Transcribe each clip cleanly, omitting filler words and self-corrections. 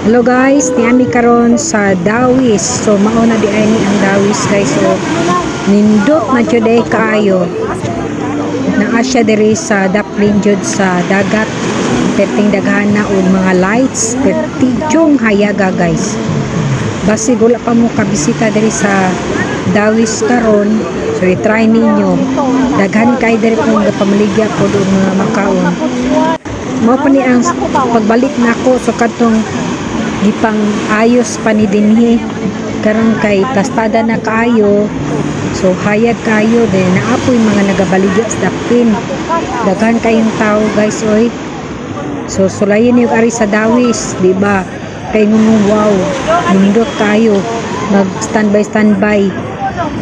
Hello guys, niami karon sa Dawis. So mao na di ay ni ang Dawis guys. So nindot na jud ay kaayo. Naa siya diri sa Daplin jud sa dagat. Perting daghan na og mga lights, pertigyong hayaga guys. Basi wala pa mo kabisita diri sa Dawis karon. So i-try ninyo. Daghan kay diri kung pamaligya po og mga makaon. Mao pa ni ang pagbalik nako so kadtong gipang ayos pa ni dinhi karon kay plastada na kaayo, so hayag kayo din naapoy mga nagabaligya sa Daplin. Daghan kayong tao guys oy. So sulayin niyo ari sa Dawis, di ba? Kay ngumong wow, nindot kayo mag standby.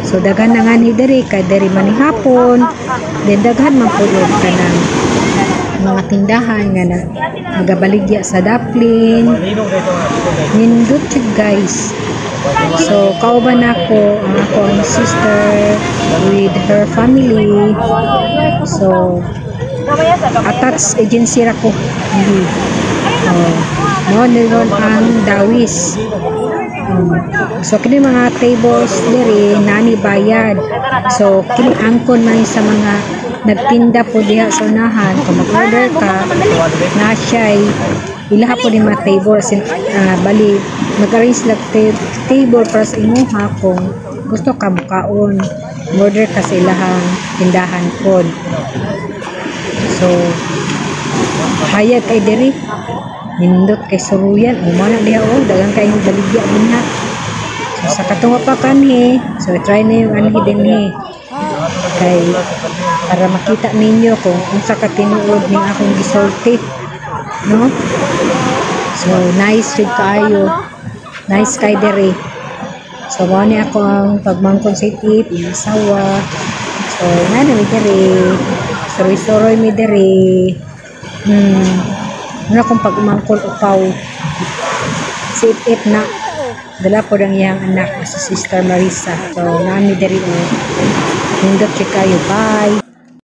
So daghan na nga ni diri kay diri man hapon, then daghan man pud kanang mga tindahan nga na nagabaligya sa Daplin. Nindot siya guys. So kauban ako ang akong sister with her family. So attached agency ra ko. Mo niron ang Dawis. So kini mga tables diri nani bayad. So kini angkon man sa mga nagtinda po diha sa unahan. Kung mag-order ka na siya'y ilaha po ni mga table bali mag-arrange lang table para sa imuha kung gusto ka bukaon order ka sa ilahang tindahan po. So hayag kay diri nindot kay suruyan umana diha dagang kay baligya din ha. So sa katunga pa kanhi, so try na yung anhi din ni kay para makita ninyo kung unsa ka tinuod ning akong gisulti, no? So nice jud kaayo, nice kay diri. So mao ni ako ang pagmangkon sa itip isawa. So na mi diri soroy mi diri ano kung pagmangkon upaw si it na dala po ang iyang anak si Sister Marisa. So nami diri nindot kayo. Bye.